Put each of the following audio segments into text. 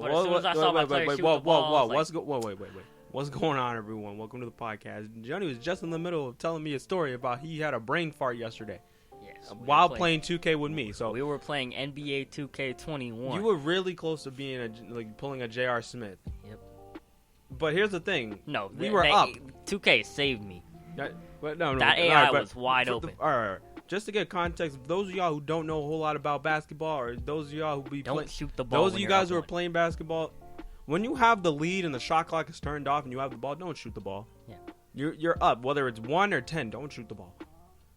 But as soon as I saw my player shoot the ball, wait. What's going on, everyone? Welcome to the podcast. Johnny was just in the middle of telling me a story about he had a brain fart yesterday. Yes, while playing 2K with me. So we were playing NBA 2K21. You were really close to being pulling a J.R. Smith. Yep. But here's the thing. No, we were up. 2K saved me. But that AI was wide open. All right. Just to get context, those of y'all who don't know a whole lot about basketball, or those of y'all who don't shoot the ball. Those of you guys who are playing basketball, when you have the lead and the shot clock is turned off and you have the ball, don't shoot the ball. Yeah. You're up, whether it's 1 or 10. Don't shoot the ball.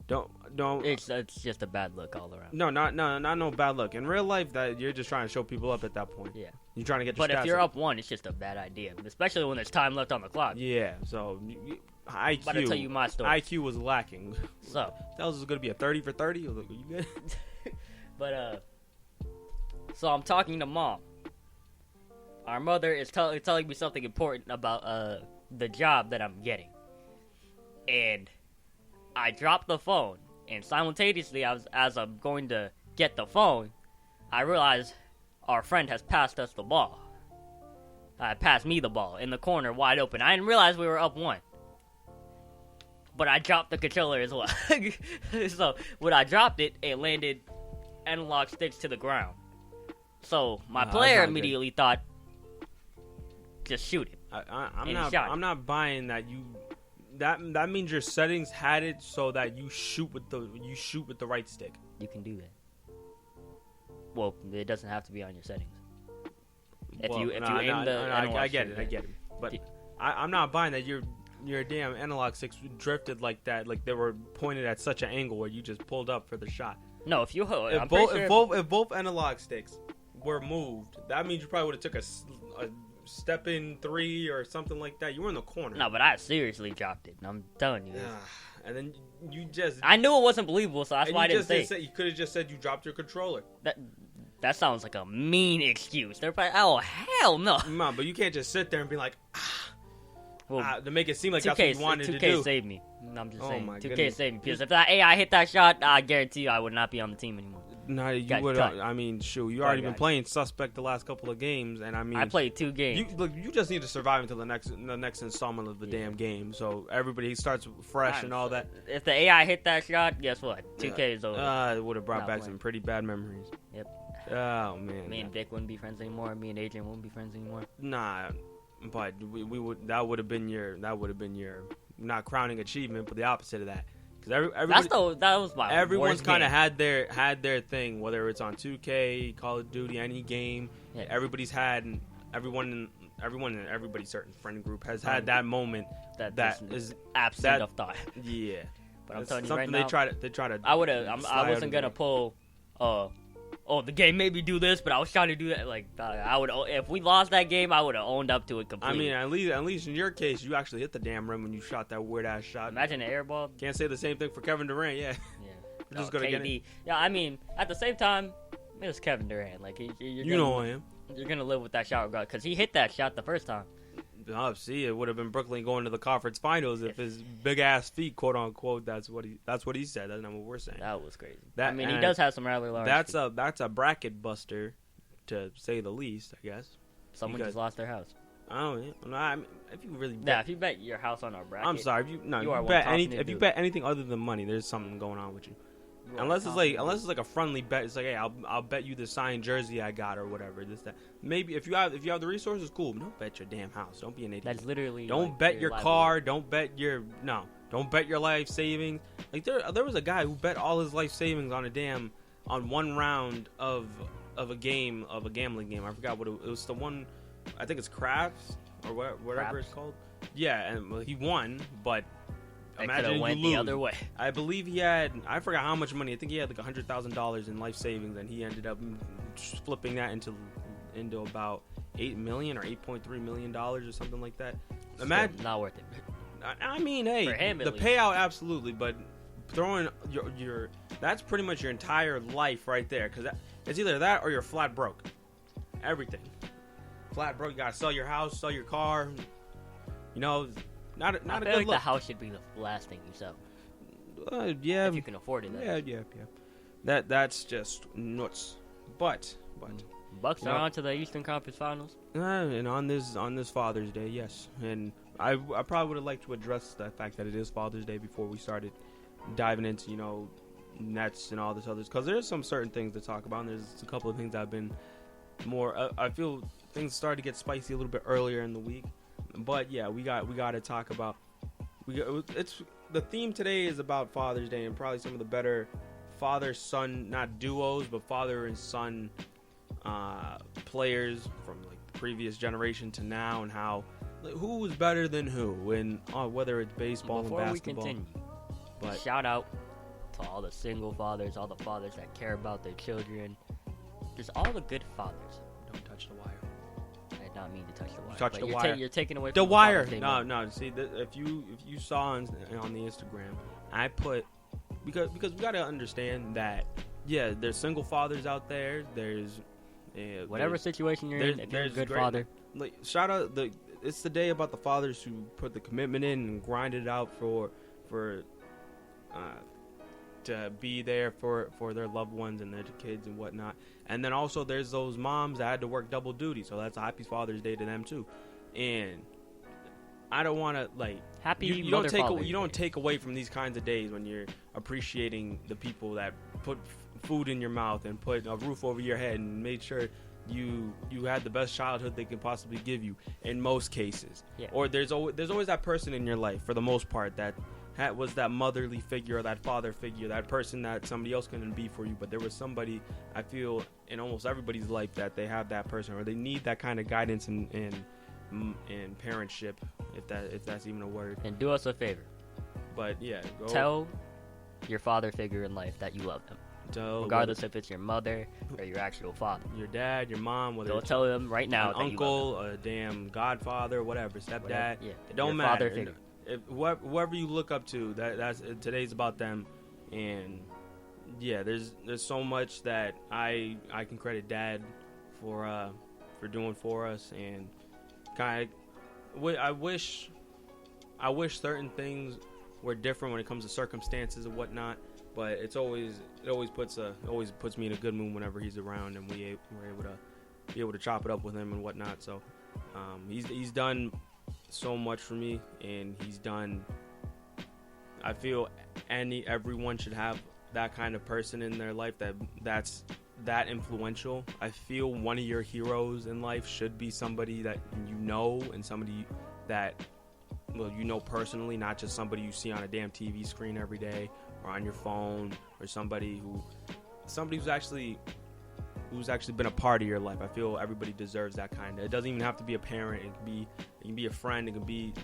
Don't. It's just a bad look all around. No, not bad look. In real life, that you're just trying to show people up at that point. Yeah. You're trying to get. But if you're up 1, it's just a bad idea, especially when there's time left on the clock. Yeah. So IQ. I'm about to tell you my story. IQ was lacking. So that was going to be a 30 for 30. I was like, you good? But so I'm talking to Mom. Our mother is telling me something important about the job that I'm getting, and I dropped the phone. And simultaneously, as I'm going to get the phone, I realized our friend has passed us the ball. Passed me the ball in the corner, wide open. I didn't realize we were up 1. But I dropped the controller as well. So when I dropped it, it landed analog sticks to the ground. So my player immediately thought, just shoot it. I'm not buying that you. That means your settings had it so that you shoot with the right stick. You can do that. Well, it doesn't have to be on your settings. If you aim the analog I get it. But I'm not buying that your damn analog sticks drifted like that, like they were pointed at such an angle where you just pulled up for the shot. No, if both analog sticks were moved, that means you probably would have took a step in 3 or something like that. You were in the corner. No, but I seriously dropped it. I'm telling you. And then you just. I knew it wasn't believable, so that's why I didn't say it. You could have just said you dropped your controller. That sounds like a mean excuse. They're like, oh hell no. Mom, but you can't just sit there and be like, to make it seem like that's what you wanted to do. 2K saved me. I'm just saying. 2K goodness. saved me because if that AI hit that shot, I guarantee you I would not be on the team anymore. No, you would. I mean, shoot, you already been playing suspect the last couple of games, and I mean, I played 2 games. You just need to survive until the next installment of the damn game, so everybody starts fresh and all that. If the AI hit that shot, guess what? 2K is over. It would have brought back some pretty bad memories. Yep. Oh man. Me and Vic wouldn't be friends anymore. Me and Adrian wouldn't be friends anymore. Nah, but we would. That would have been your not crowning achievement, but the opposite of that. That was my. Everyone's kind of had their thing, whether it's on 2K, Call of Duty, any game. Yeah. Everybody's had everyone in everybody's certain friend group has had that moment that is absent of thought. Yeah, but I'm telling you right now, they try to. I wasn't gonna pull. The game made me do this, but I was trying to do that. Like I would, if we lost that game, I would have owned up to it completely. I mean, at least in your case, you actually hit the damn rim when you shot that weird ass shot. Imagine an air ball. Can't say the same thing for Kevin Durant. Yeah. We're just gonna get it. Yeah, I mean, at the same time, it was Kevin Durant. Like you know I am. You're gonna live with that shot regardless, because he hit that shot the first time. See, it would have been Brooklyn going to the conference finals if his big ass feet, quote unquote. That's what he said. That's not what we're saying. That was crazy. I mean, he does have some rather large. That's a bracket buster, to say the least. I guess. Someone just lost their house. Oh yeah. I mean, if you really if you bet your house on our bracket. I'm sorry. If you bet anything other than money, there's something going on with you. Unless it's like a friendly bet, it's like, hey, I'll bet you the signed jersey I got or whatever. This that. Maybe if you have the resources, cool. Don't bet your damn house. Don't be an idiot. That's literally. Don't bet your car. Don't bet your Don't bet your life savings. Like there was a guy who bet all his life savings on one round of a gambling game. I forgot what it was. The one, I think it's Crafts or whatever it's called. Yeah, and he won, but. Imagine you went lose. The other way. I believe he had. I forgot how much money. I think he had like $100,000 in life savings, and he ended up flipping that into about $8 million or $8.3 million or something like that. Imagine not worth it. I mean, hey, for him, the payout absolutely, but throwing your that's pretty much your entire life right there, because it's either that or you're flat broke. Everything flat broke. You gotta sell your house, sell your car. You know. Not a good like look. The house should be the last thing you sell. Yeah. If you can afford it. Yeah. That's just nuts. But Bucks are on to the Eastern Conference Finals. And on this Father's Day, yes. And I probably would have liked to address the fact that it is Father's Day before we started diving into, Nets and all this others, because there's some certain things to talk about, and there's a couple of things that have been more. I feel things started to get spicy a little bit earlier in the week, but yeah, we got to talk about. It's the theme today is about Father's Day and probably some of the better father-son, not duos, but father and son players from like the previous generation to now, and how who was better than who, and whether it's baseball and basketball. Before we continue, but shout out to all the single fathers, all the fathers that care about their children, just all the good fathers. Don't touch the wire. I did not mean to touch the wire. Touch the wire. You're taking away the from wire. The No. See, if you saw on the Instagram, I put because we got to understand that there's single fathers out there. There's whatever situation you're in. If you're a good father, like shout out it's the day about the fathers who put the commitment in and grinded it out for to be there for their loved ones and their kids and whatnot. And then also there's those moms that had to work double duty, so that's a happy Father's Day to them too. And I don't want to happy you don't take away from these kinds of days when you're appreciating the people that put food in your mouth and put a roof over your head and made sure you had the best childhood they could possibly give you in most cases. Or there's always that person in your life, for the most part, that was that motherly figure or that father figure, that person that somebody else couldn't be for you, but there was somebody, I feel, in almost everybody's life that they have that person, or they need that kind of guidance and parentship, if that's even a word. And do us a favor. But tell your father figure in life that you love them. Regardless if it's your mother or your actual father. Your dad, your mom, whether Go tell them right now that uncle, you love them. a damn godfather, whatever, stepdad. It don't matter. Father figure. Whoever you look up to, that's today's about them. And there's so much that I can credit Dad for doing for us, and I wish certain things were different when it comes to circumstances and whatnot, but it always puts me in a good mood whenever he's around, and we're able to chop it up with him and whatnot. So he's done so much for me, and he's done. I feel everyone should have that kind of person in their life that's that influential. I feel one of your heroes in life should be somebody that you know, and somebody that you know personally, not just somebody you see on a damn TV screen every day or on your phone, or somebody who's actually been a part of your life. I feel everybody deserves that kind of. It doesn't even have to be a parent. It can be a friend. It can be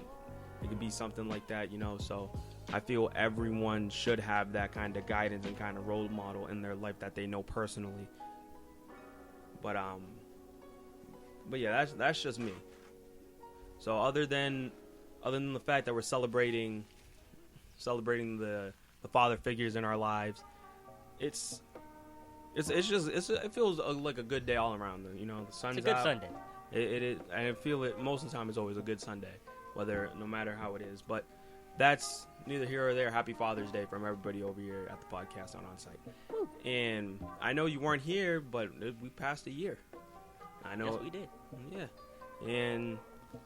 something like that, So I feel everyone should have that kind of guidance and kind of role model in their life that they know personally. But yeah, that's just me. So other than the fact that we're celebrating the father figures in our lives, it feels like a good day all around. The sun's out. It's a good Sunday. It is, and I feel it most of the time. It's always a good Sunday, no matter how it is. But that's neither here or there. Happy Father's Day from everybody over here at the podcast on site. Woo. And I know you weren't here, but we passed a year. I know. Yes, we did. Yeah, and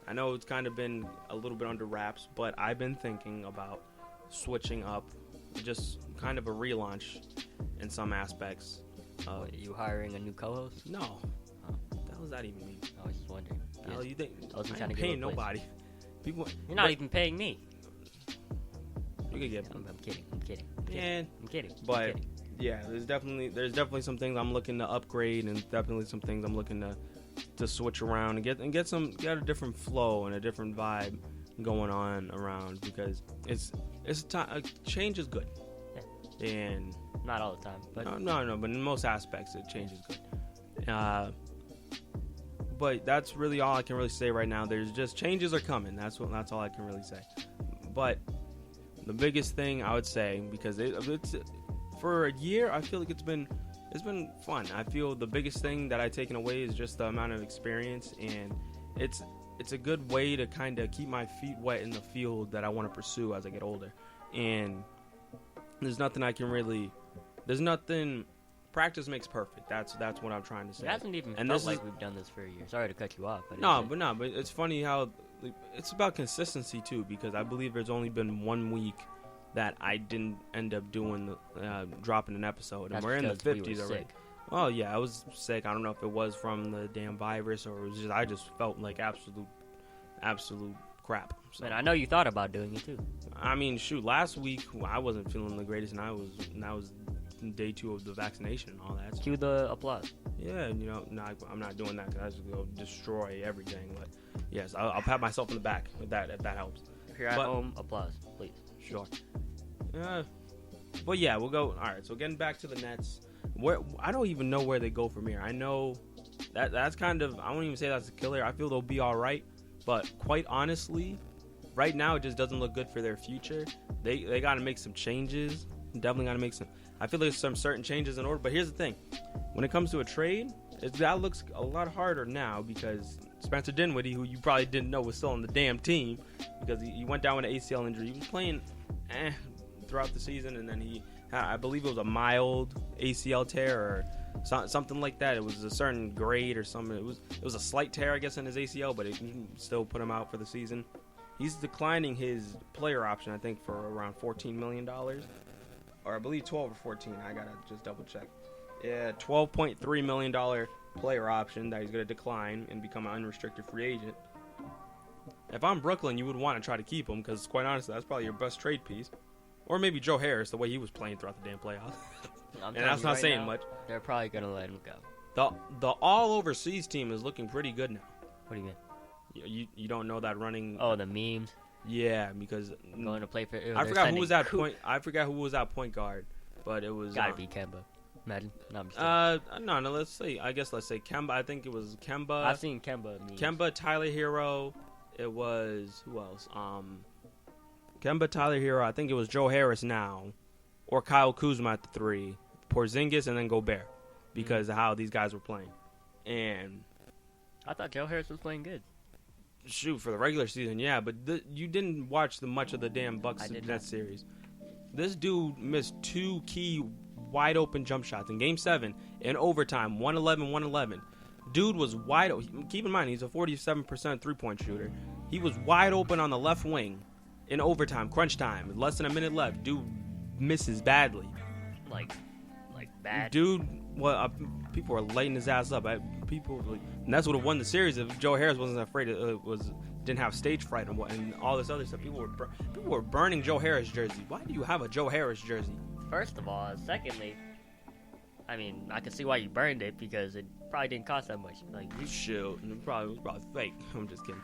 I know it's kind of been a little bit under wraps, but I've been thinking about switching up, just kind of a relaunch in some aspects. What, are you hiring a new co-host? No. What the hell does that even mean? I was just wondering. Hell, you think I wasn't I trying ain't to paying nobody? You're not even paying me. You can get. I'm kidding. I'm kidding. But yeah, there's definitely some things I'm looking to upgrade, and definitely some things I'm looking to switch around and get a different flow and a different vibe going on around, because it's time. Change is good. Yeah. And not all the time, but no, but in most aspects, change is good. But that's really all I can really say right now. There's just changes are coming. That's all I can really say. But the biggest thing I would say, because it's for a year, I feel like it's been fun. I feel the biggest thing that I've taken away is just the amount of experience, and it's a good way to kind of keep my feet wet in the field that I want to pursue as I get older. And there's nothing practice makes perfect. That's what I'm trying to say. It hasn't even And felt this like is- we've done this for a year. Sorry to cut you off. But But it's funny how it's about consistency too, because I believe there's only been 1 week that I didn't end up doing dropping an episode, and we're in the 50s already. Sick. Well, yeah, I was sick. I don't know if it was from the damn virus or it was just I just felt like absolute crap. So, And I know you thought about doing it too. I mean, shoot, last week I wasn't feeling the greatest, and that was day 2 of the vaccination and all that. So, Cue the applause. yeah, I'm not doing that because I just go destroy everything. But yes, I'll pat myself on the back if that helps. If you're at home, applause, please. Sure. But yeah, we'll go. All right, so getting back to the Nets, where I don't even know where they go from here. I know that's kind of, I won't even say that's a killer. I feel they'll be all right, but quite honestly, right now it just doesn't look good for their future. They got to make some changes. Definitely got to make some. I feel there's some certain changes in order. But here's the thing: when it comes to a trade, that looks a lot harder now because Spencer Dinwiddie, who you probably didn't know was still on the damn team because he went down with an ACL injury. He was playing throughout the season, and then I believe it was a mild ACL tear or something like that. It was a certain grade or something. It was a slight tear, I guess, in his ACL, but it still put him out for the season. He's declining his player option, I think, for around $14 million. Or I believe 12 or 14. I gotta just double check. Yeah, $12.3 million player option that he's gonna decline and become an unrestricted free agent. If I'm Brooklyn, you would want to try to keep him because, quite honestly, that's probably your best trade piece. Or maybe Joe Harris, the way he was playing throughout the damn playoffs. And that's not saying much. They're probably gonna let him go. The all overseas team is looking pretty good now. What do you mean? You don't know that running? Oh, the memes. Yeah, because Going to play for. I forgot who was that point. I forgot who was that point guard, but it was gotta be Kemba. Imagine. No, I'm just no. Let's say Kemba. I think it was Kemba. I've seen Kemba memes. Kemba, Tyler Hero. It was who else? Kemba, Tyler Hero. I think it was Joe Harris now, or Kyle Kuzma at the 3, Porzingis, and then Gobert, because of how these guys were playing. And I thought Joe Harris was playing good. Shoot, for the regular season, yeah, but you didn't watch much of the damn Bucks Nets series. This dude missed 2 key wide open jump shots in Game 7 in overtime, 111. Dude was wide open. Keep in mind, he's a 47% 3-point shooter. He was wide open on the left wing in overtime, crunch time, less than a minute left. Dude misses badly. Like bad. Dude, people were lighting his ass up. And that's what would have won the series if Joe Harris wasn't afraid didn't have stage fright and all this other stuff. People were burning Joe Harris jersey. Why do you have a Joe Harris jersey? First of all, secondly, I mean, I can see why you burned it because it probably didn't cost that much. Like, shoot, it was probably fake. I'm just kidding.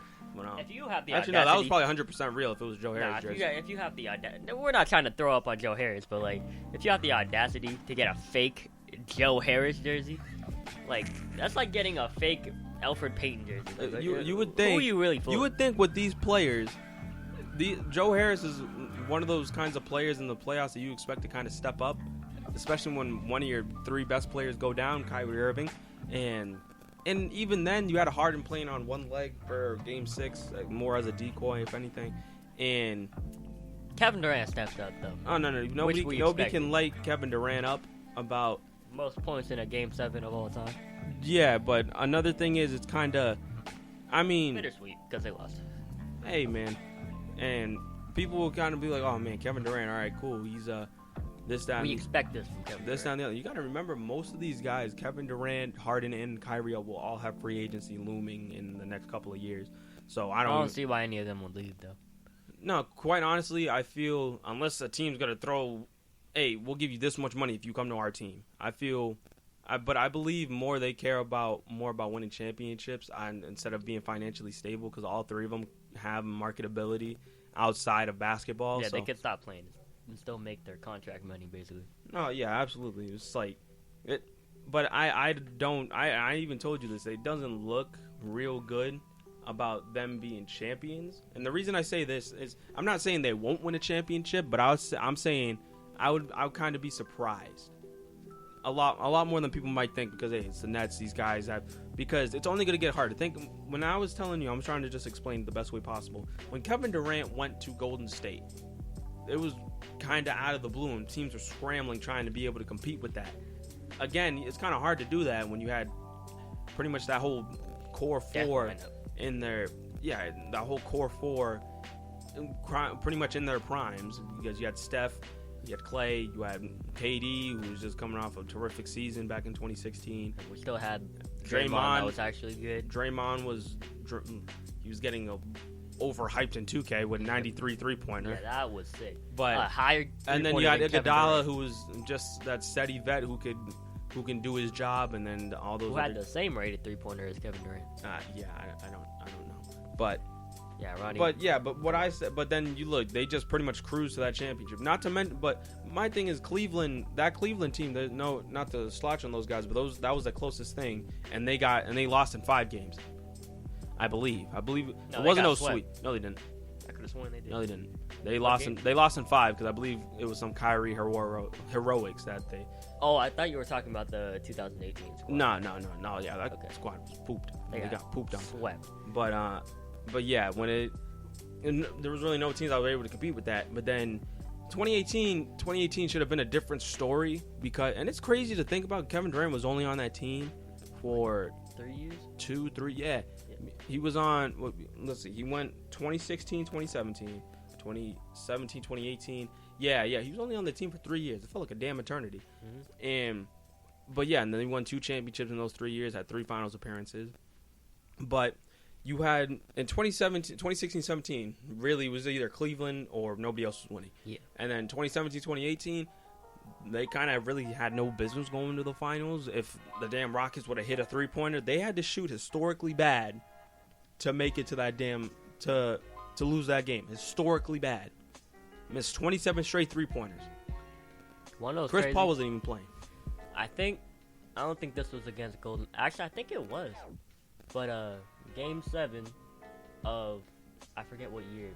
If you have the actually, audacity, no, that was probably 100% real if it was Joe Harris jersey. If you have the audacity, we're not trying to throw up on Joe Harris, but like, if you have the audacity to get a fake Joe Harris jersey, like that's like getting a fake Alfred Payton jersey. Like, you would think. Who are you really fooling? You would think with these players, Joe Harris is one of those kinds of players in the playoffs that you expect to kind of step up, especially when one of your 3 best players go down, Kyrie Irving, and even then you had a Harden playing on one leg for Game 6, like more as a decoy, if anything, and Kevin Durant stepped up though. Oh no, nobody can light Kevin Durant up about most points in a Game 7 of all time. Yeah, but another thing is it's kind of, I mean, bittersweet because they lost. Hey man, and people will kind of be like, oh man, Kevin Durant, all right, cool, he's this down. We expect this from Kevin. This down the other. You got to remember, most of these guys, Kevin Durant, Harden, and Kyrie, will all have free agency looming in the next couple of years. So I don't see why any of them would leave though. No, quite honestly, I feel unless a team's gonna throw, hey, we'll give you this much money if you come to our team. But I believe they care about winning championships instead of being financially stable, because all 3 of them have marketability outside of basketball. Yeah, so they could stop playing and still make their contract money, basically. No, yeah, absolutely. It's like it, but I even told you this. It doesn't look real good about them being champions. And the reason I say this is I'm not saying they won't win a championship, but I'm saying I would kind of be surprised. A lot more than people might think, because hey, it's the Nets. These guys because it's only going to get harder. Think when I was telling you, I'm trying to just explain it the best way possible. When Kevin Durant went to Golden State, it was kind of out of the blue, and teams were scrambling trying to be able to compete with that. again, it's kind of hard to do that when you had pretty much that whole core four in their that whole core four pretty much in their primes, because you had Steph, you had Clay, you had KD, who was just coming off a terrific season back in 2016. We still had Draymond that was actually good. Draymond was getting overhyped in 2K with 93 3-pointer. Yeah, that was sick. But and then you had Iguodala, who was just that steady vet who can do his job, and then all those. Who had the same rated 3-pointer as Kevin Durant? I don't know, but. Yeah, Ronnie. But what I said, but then you look, they just pretty much cruised to that championship. Not to mention, but my thing is that Cleveland team. Not to slouch on those guys, but that was the closest thing, and they lost in 5 games. I believe it wasn't no sweep. No, they didn't. I could have sworn they did. No, they didn't. They lost in 5 because I believe it was some Kyrie heroics that they. Oh, I thought you were talking about the 2018 squad. No. Yeah, that squad was pooped. They got pooped on. Swept. But yeah, there was really no teams that were able to compete with that. But then 2018 should have been a different story, and it's crazy to think about. Kevin Durant was only on that team for 3 years, 2, 3. Yeah, he was on. Let's see, he went 2016, 2017, 2017, 2018. Yeah, he was only on the team for 3 years. It felt like a damn eternity. Mm-hmm. And then he won 2 championships in those 3 years, had 3 finals appearances, but. You had in 2016-17, really it was either Cleveland or nobody else was winning. Yeah. And then 2017-2018, they kind of really had no business going to the finals. If the damn Rockets would have hit a 3-pointer, they had to shoot historically bad to make it to that to lose that game. Historically bad. Missed 27 straight 3-pointers. One of those Chris crazy. Paul wasn't even playing. I don't think this was against Golden. Actually, I think it was. But Game 7 of, I forget what year,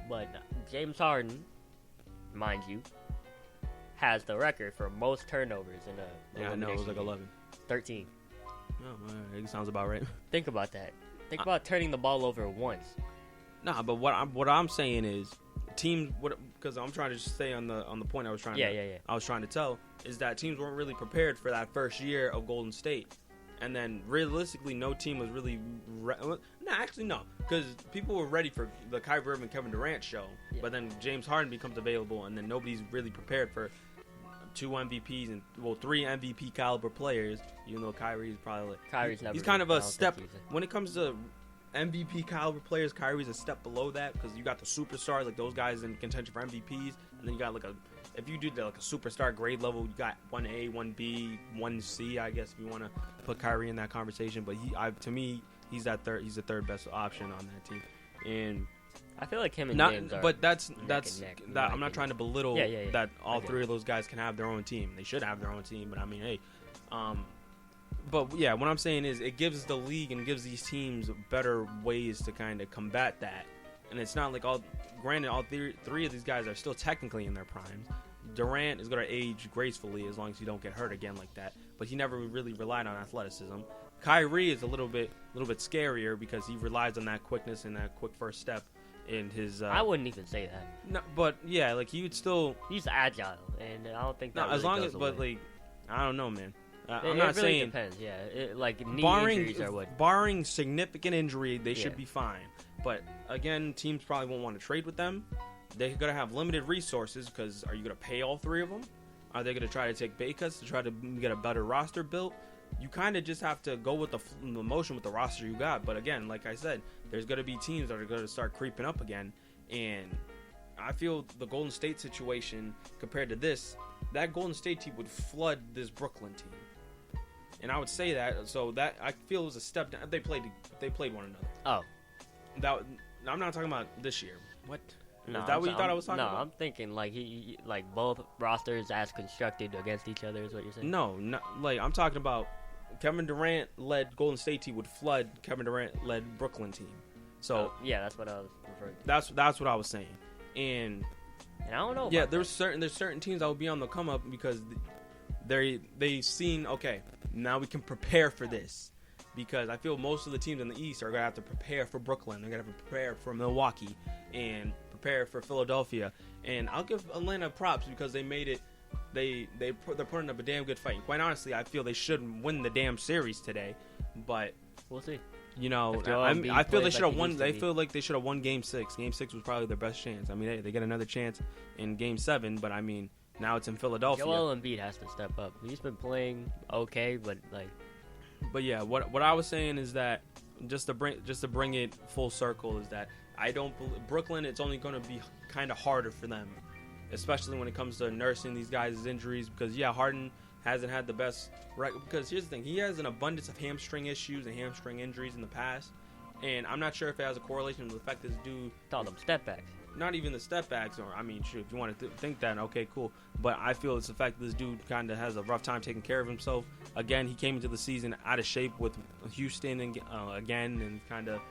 but James Harden, mind you, has the record for most turnovers in a. Yeah, I know, it was like 11. 13. Oh, it sounds about right. Think about that. Think about turning the ball over once. Nah, but what I'm saying is, teams, because I'm trying to just stay on the point I was trying. I was trying to tell is that teams weren't really prepared for that first year of Golden State. And then, realistically, no team was really... No. Because people were ready for the Kyrie Irving, Kevin Durant show. Yeah. But then James Harden becomes available, and then nobody's really prepared for 2 MVPs and, 3 MVP caliber players, even though Kyrie's probably... He's kind of a step... When it comes to MVP caliber players, Kyrie's a step below that, because you got the superstars, like those guys in contention for MVPs, and then you got, if you do like a superstar grade level, you got 1A, 1B, 1C, I guess, if you want to put Kyrie in that conversation. But to me, he's the third best option on that team. And I feel like him and James are but that's I'm not trying to belittle that all 3 of those guys can have their own team. They should have their own team, but I mean, hey, but yeah, what I'm saying is it gives the league and gives these teams better ways to kind of combat that. And it's not like all 3 of these guys are still technically in their primes. Durant is going to age gracefully as long as he don't get hurt again like that. But he never really relied on athleticism. Kyrie is a little bit scarier because he relies on that quickness and that quick first step in his. I wouldn't even say that. No, but yeah, like he would still. He's agile, and I don't think that. No, really as long goes as, away. but like, I don't know, man. I'm really not saying. Depends, yeah. Knee injuries are what. Barring significant injury, they should be fine. But again, teams probably won't want to trade with them. They're going to have limited resources because are you going to pay all 3 of them? Are they going to try to take pay cuts to try to get a better roster built? You kind of just have to go with the motion with the roster you got. But again, like I said, there's going to be teams that are going to start creeping up again. And I feel the Golden State situation compared to this, that Golden State team would flood this Brooklyn team. And I would say that, so that I feel it was a step down. They played one another. Oh. I'm not talking about this year. What? No, is that what you thought I was talking about? No, I'm thinking like he both rosters as constructed against each other is what you're saying. No, like I'm talking about Kevin Durant led Golden State team would flood Kevin Durant led Brooklyn team. So yeah, that's what I was referring to. That's what I was saying. And I don't know. Yeah, there's certain teams that will be on the come up because they've seen now we can prepare for this. Because I feel most of the teams in the East are going to have to prepare for Brooklyn. They're going to have to prepare for Milwaukee and prepare for Philadelphia. And I'll give Atlanta props because they made it they're putting up a damn good fight. And quite honestly, I feel they should win the damn series today, but we'll see. You know, I feel they should have won. They feel like they should have won Game 6. Game 6 was probably their best chance. I mean, they get another chance in Game 7, but I mean, now it's in Philadelphia. Joel Embiid has to step up. He's been playing okay, but like. But yeah, what I was saying is that just to bring it full circle is that I don't Brooklyn. It's only going to be kind of harder for them, especially when it comes to nursing these guys' injuries. Because yeah, Harden hasn't had the best record. Because here's the thing, he has an abundance of hamstring issues and hamstring injuries in the past, and I'm not sure if it has a correlation with the fact this dude. Call them step backs. Not even the step backs, or I mean, shoot, if you want to think that, okay, cool. But I feel it's the fact that this dude kind of has a rough time taking care of himself. Again, he came into the season out of shape with Houston and again, and kind of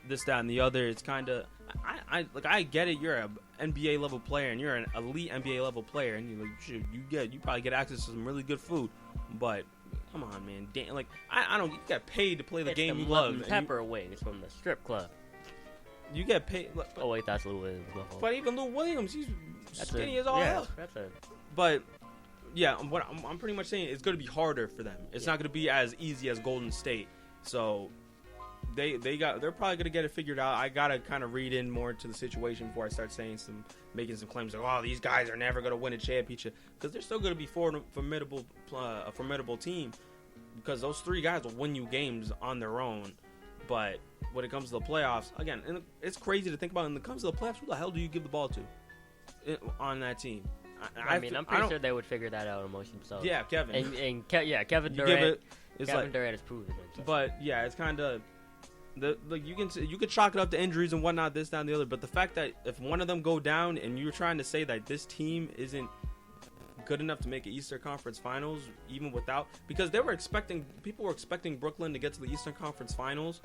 this, that, and the other. It's kind of, I get it. You're an NBA level player, and you're an elite NBA level player, and you probably get access to some really good food. But come on, man, I don't. You get paid to play the game you love. Pepper wings from the strip club. You get paid. Oh wait, that's Lou Williams. But even Lou Williams, he's skinny as all hell. But yeah, what I'm pretty much saying, it's going to be harder for them. It's not going to be as easy as Golden State. So they're probably going to get it figured out. I got to kind of read in more to the situation before I start making some claims like, oh, these guys are never going to win a championship, because they're still going to be a formidable team, because those three guys will win you games on their own. But when it comes to the playoffs, again, and it's crazy to think about. When it comes to the playoffs, who the hell do you give the ball to on that team? I'm pretty sure they would figure that out amongst themselves. Yeah, Kevin. Kevin Durant. Kevin Durant has proven it. But yeah, it's kind of you could chalk it up to injuries and whatnot, this, that, and the other. But the fact that if one of them go down, and you're trying to say that this team isn't good enough to make an Eastern Conference Finals, even without, because people were expecting Brooklyn to get to the Eastern Conference Finals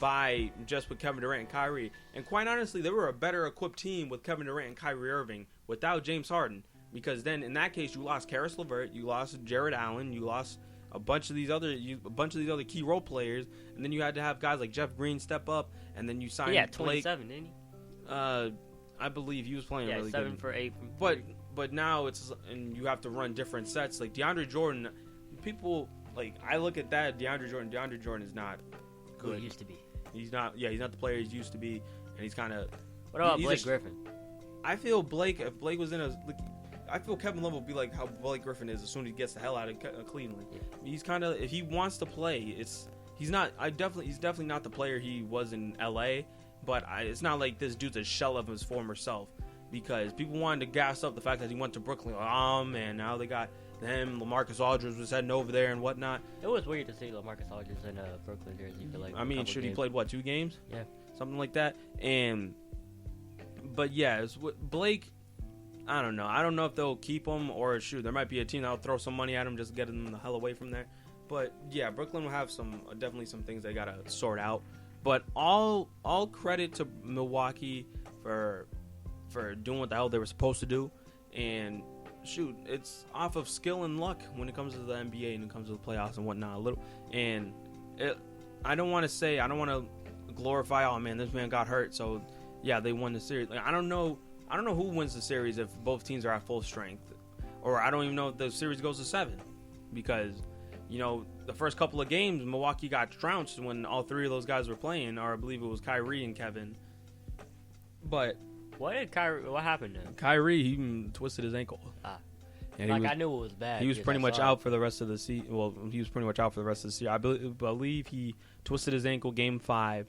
by just with Kevin Durant and Kyrie. And quite honestly, they were a better equipped team with Kevin Durant and Kyrie Irving without James Harden, because then in that case you lost Karis LeVert, you lost Jared Allen, you lost a bunch of these other key role players, and then you had to have guys like Jeff Green step up, and then you signed Blake. 27, didn't he? I believe he was playing really 7 good. for 8. But now and you have to run different sets. Like DeAndre Jordan, people I look at that DeAndre Jordan is not good. Who he used to be. He's not. Yeah, he's not the player he used to be, and he's kind of. What about Blake Griffin? I feel if Blake was in I feel Kevin Love will be like how Blake Griffin is as soon as he gets the hell out of Cleveland. Yeah. He's kind of, if he wants to play, he's definitely not the player he was in LA. But it's not like this dude's a shell of his former self, because people wanted to gas up the fact that he went to Brooklyn. Oh man, now they got him. LaMarcus Aldridge was heading over there and whatnot. It was weird to see LaMarcus Aldridge in a Brooklyn jersey for he played 2 games? Yeah, something like that. But yeah, it's Blake. I don't know. I don't know if they'll keep him, or there might be a team that'll throw some money at him just to get him the hell away from there. But yeah, Brooklyn will have definitely some things they gotta sort out. But all credit to Milwaukee for doing what the hell they were supposed to do, and it's off of skill and luck when it comes to the NBA and it comes to the playoffs and whatnot. I don't want to glorify, oh man, this man got hurt, so yeah, they won the series. I don't know who wins the series if both teams are at full strength, or I don't even know if the series goes to 7, because the first couple of games Milwaukee got trounced when all 3 of those guys were playing, or I believe it was Kyrie and Kevin. But what happened to him? Kyrie, he twisted his ankle. And I knew it was bad. He was pretty much out for the rest of the season. Well, he was pretty much out for the rest of the season. I believe he twisted his ankle Game 5.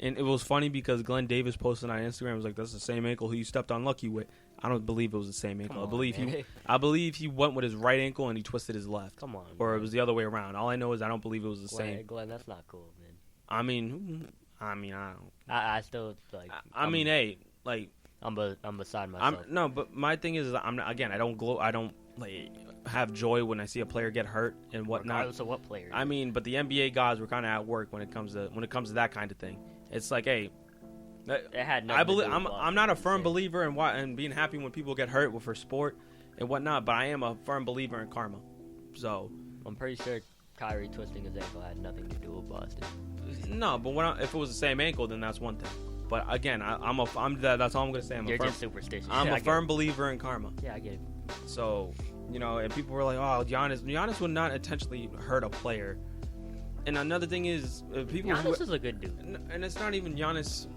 And it was funny because Glenn Davis posted on Instagram, was like, that's the same ankle he stepped on Lucky with. I don't believe it was the same ankle. I believe he went with his right ankle and he twisted his left. Come on. Or it was the other way around. All I know is I don't believe it was the same. Glenn, that's not cool, man. I don't. I still I'm beside myself. But my thing is I don't have joy when I see a player get hurt and whatnot. Regardless of what player. But the NBA gods were kind of at work when it comes to that kind of thing. It's like, hey, it had nothing to do with I'm not a firm believer in being happy when people get hurt for sport and whatnot, but I am a firm believer in karma. So I'm pretty sure Kyrie twisting his ankle had nothing to do with Boston. No, but if it was the same ankle, then that's one thing. But again, that's all I'm gonna say. You're just superstitious. I'm a firm believer in karma. Yeah, I get it. So and people were like, "Oh, Giannis would not intentionally hurt a player." And another thing is, people. Giannis is a good dude, and it's not even Giannis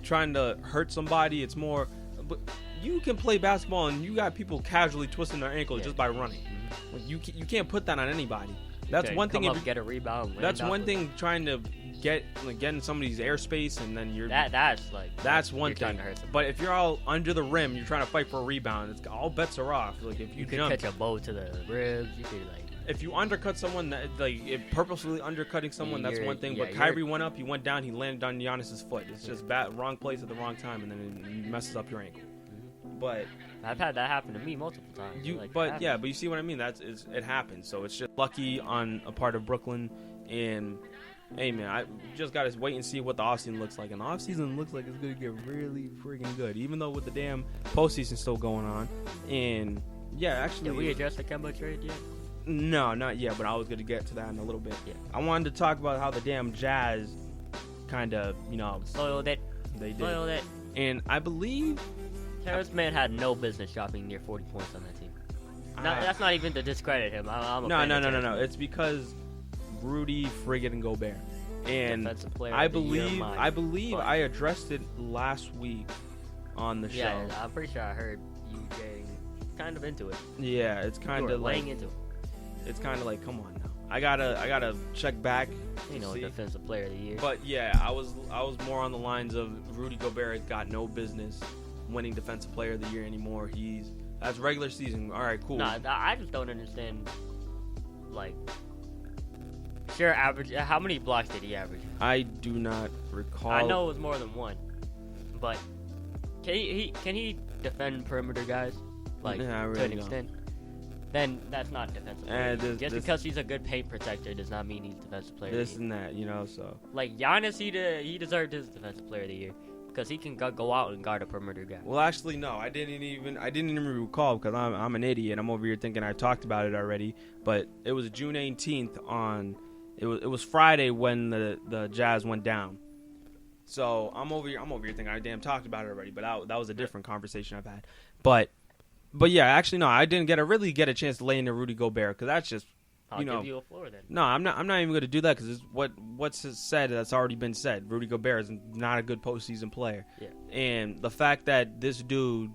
trying to hurt somebody. It's more, but you can play basketball and you got people casually twisting their ankle just by running. You can't put that on anybody. That's one thing. Get a rebound. That's one thing. Trying to get in somebody's airspace and then you're that's one thing. But if you're all under the rim, you're trying to fight for a rebound. All bets are off. Like if you could catch a bow to the ribs, you could if you undercut someone, if purposely undercutting someone, that's one thing. But Kyrie went up, he went down, he landed on Giannis's foot. It's just wrong place at the wrong time, and then it messes up your ankle. But I've had that happen to me multiple times. But you see what I mean? It happens. So it's just lucky on a part of Brooklyn. And hey, man, I just got to wait and see what the offseason looks like. And the offseason looks like it's going to get really freaking good, even though with the damn postseason still going on. And yeah, actually, did we address the Kemba trade yet? No, not yet, but I was going to get to that in a little bit. Yeah. I wanted to talk about how the damn Jazz kind of, soiled it. They did. Soiled it. And I believe Terrence Mann had no business dropping near 40 points on that team. That's not even to discredit him. No. It's because Rudy, Friggin, and Gobert. And I believe I addressed it last week on the show. Yeah, I'm pretty sure I heard you getting kind of into it. Yeah, it's kind of laying into it. It's kind of like, come on now. I gotta check back. Defensive player of the year. But yeah, I was more on the lines of Rudy Gobert has got no business winning defensive player of the year anymore. That's regular season. All right, cool. Nah, I just don't understand. Sure, average. How many blocks did he average? I do not recall. I know it was more than one, but can he defend perimeter guys to an extent? Then that's not defensive. Just because he's a good paint protector does not mean he's defensive player. This and that, so. Like Giannis, he deserved his defensive player of the year because he can go out and guard a perimeter guy. Well, actually, no, I didn't even recall because I'm an idiot. I'm over here thinking I talked about it already, but it was June 18th on. It was Friday when the Jazz went down. So I'm over here thinking I talked about it already, but that was a different conversation I've had. But yeah, actually no, I didn't really get a chance to lay into Rudy Gobert because that's just I'll give you a floor then. No, I'm not even going to do that because what's said that's already been said. Rudy Gobert is not a good postseason player. Yeah. And the fact that this dude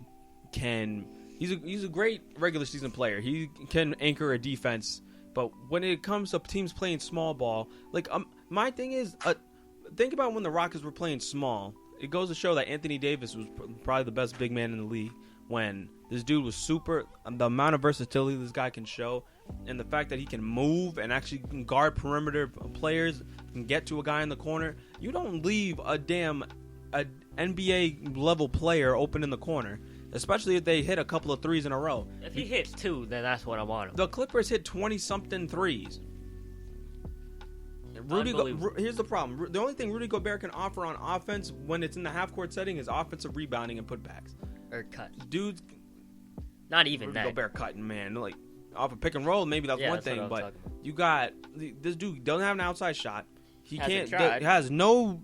he's a great regular season player. He can anchor a defense. But when it comes to teams playing small ball, my thing is, think about when the Rockets were playing small. It goes to show that Anthony Davis was probably the best big man in the league when this dude was super. The amount of versatility this guy can show, and the fact that he can move and actually can guard perimeter players and get to a guy in the corner. You don't leave a NBA level player open in the corner. Especially if they hit a couple of threes in a row. If he hits two, then that's what I want him. The Clippers hit 20-something threes. Here's the problem. The only thing Rudy Gobert can offer on offense when it's in the half-court setting is offensive rebounding and putbacks. Or cuts. Dudes. Not even Rudy that. Gobert cutting, man. Off a pick and roll, maybe that's one thing. But you got... This dude doesn't have an outside shot. He has no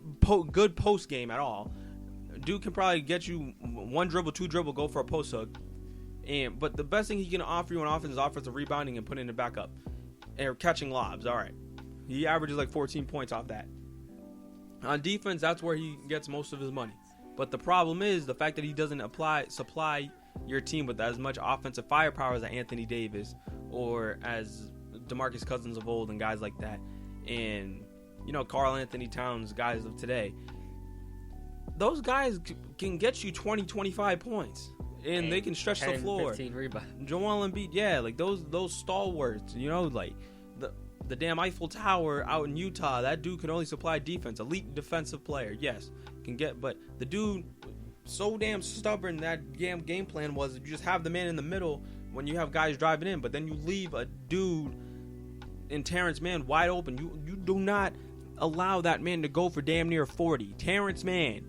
good post game at all. Dude can probably get you one dribble, two dribble, go for a post hook. But the best thing he can offer you on offense is offensive rebounding and putting it back up. And catching lobs. All right. He averages 14 points off that. On defense, that's where he gets most of his money. But the problem is the fact that he doesn't supply your team with as much offensive firepower as Anthony Davis or as DeMarcus Cousins of old and guys like that. And, Karl Anthony Towns, guys of today. Those guys can get you 20, 25 points. And they can stretch 10, the floor. 15 rebounds. Joel Embiid, those stalwarts, the damn Eiffel Tower out in Utah, that dude can only supply defense. Elite defensive player, yes. But the dude, so damn stubborn, that damn game plan was you just have the man in the middle when you have guys driving in, but then you leave a dude in Terrence Mann wide open. You do not allow that man to go for damn near 40. Terrence Mann.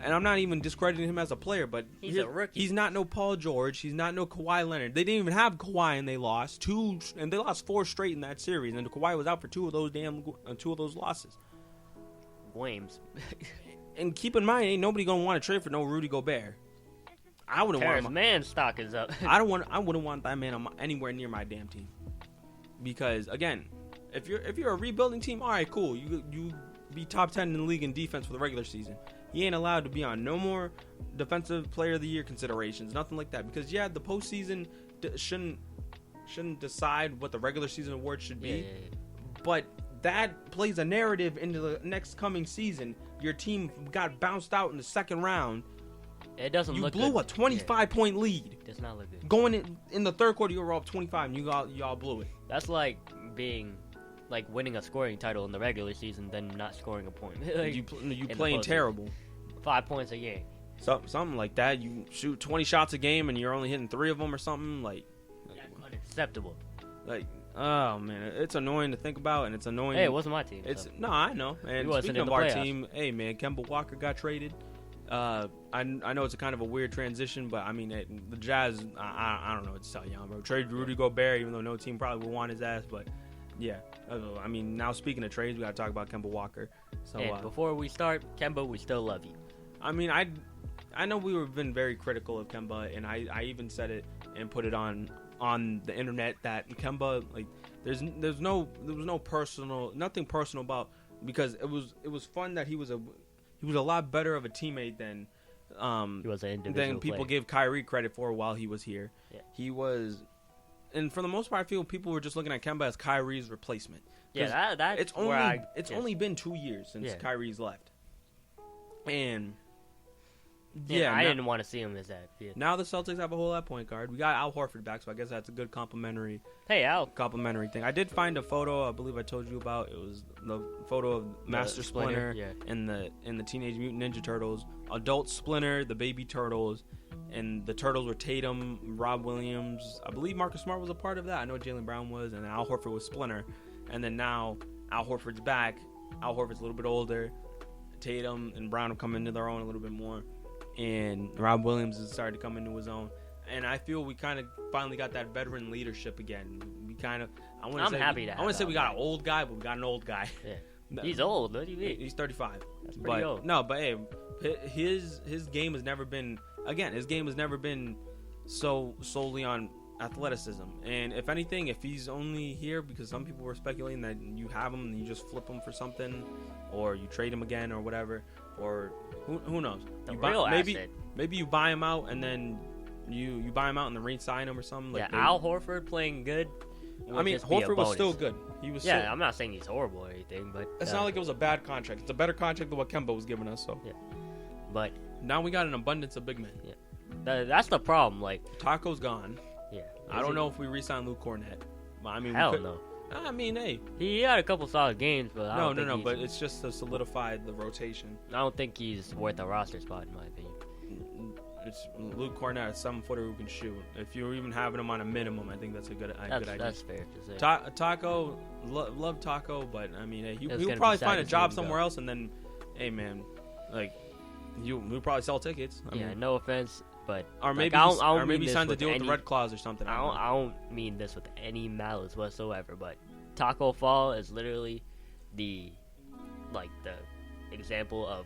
And I'm not even discrediting him as a player, but he's a rookie. He's not no Paul George. He's not no Kawhi Leonard. They didn't even have Kawhi, and they lost they lost 4 straight in that series. And Kawhi was out for 2 of those losses. Blames. And keep in mind, ain't nobody gonna want to trade for no Rudy Gobert. I wouldn't Terrence want Mann stock is up. I wouldn't want that man anywhere near my damn team. Because again, if you're a rebuilding team, all right, cool. You be top 10 in the league in defense for the regular season. He ain't allowed to be on no more defensive player of the year considerations, nothing like that. Because the postseason shouldn't decide what the regular season award should be. Yeah. But that plays a narrative into the next coming season. Your team got bounced out in the second round. It doesn't look good. You blew a 25-point lead. Does not look good. Going in the third quarter, you were up 25, and y'all blew it. That's like winning a scoring title in the regular season, then not scoring a point. You playing terrible. 5 points a game. Something like that. You shoot 20 shots a game, and you're only hitting 3 of them or something. That's unacceptable. Oh man, it's annoying to think about, and it's annoying. Hey, it wasn't my team. No, I know. And speaking of our team, hey man, Kemba Walker got traded. I know it's a kind of a weird transition, but I mean the Jazz. I don't know what to tell you, bro. Trade Rudy Gobert, even though no team probably will want his ass, but yeah. I mean, now speaking of trades, we got to talk about Kemba Walker. So and before we start, Kemba, we still love you. I mean, I know we've been very critical of Kemba, and I even said it and put it on the internet that Kemba, like, there was no personal, nothing personal about, because it was fun that he was a lot better of a teammate than he was an individual than people player. give Kyrie credit for while he was here. Yeah. He was, and for the most part, I feel people were just looking at Kemba as Kyrie's replacement. Yeah, that's only been 2 years since Kyrie's left, and I didn't want to see him as that. Yeah. Now the Celtics have a whole lot point guard. We got Al Horford back, so I guess that's a good complimentary. Hey, Al. Complimentary thing. I did find a photo. I believe I told you about. It was the photo of Master Splinter and the Teenage Mutant Ninja Turtles, adult Splinter, the baby Turtles, and the Turtles were Tatum, Rob Williams. I believe Marcus Smart was a part of that. I know Jaylen Brown was, and Al Horford was Splinter. And then now Al Horford's back. Al Horford's a little bit older. Tatum and Brown have come into their own a little bit more. And Rob Williams has started to come into his own, and I feel we kind of finally got that veteran leadership again. We kind of, I want to say we got an old guy, but we got an old guy. Yeah. He's old. What do you mean? He's 35. That's pretty old. No, but hey, his game has never been so solely on athleticism. And if anything, if he's only here because some people were speculating that you have him and you just flip him for something, or you trade him again or whatever, or who knows? Maybe you buy him out and then you buy him out and then re-sign him or something. Al Horford playing good. I mean, Horford was still good. He was. Yeah, I'm not saying he's horrible or anything, but it's not like it was a bad contract. It's a better contract than what Kemba was giving us. So yeah, but now we got an abundance of big men. Yeah, that's the problem. Like Taco's gone. Yeah, I don't know if we re-sign Luke Cornett. I mean, hell no. I mean, hey, he had a couple solid games, but no. But it's just to solidify the rotation. I don't think he's worth a roster spot in my opinion. It's Luke Cornett, a 7-footer who can shoot. If you're even having him on a minimum, I think that's a good idea. That's fair to say. Taco, love Taco, but I mean, hey, he'll probably find a job somewhere else, and then, hey man, like we'll probably sell tickets. I mean, no offense. But or maybe he signed a deal with the Red Claws or something. I don't mean this with any malice whatsoever, but Taco Fall is literally the example of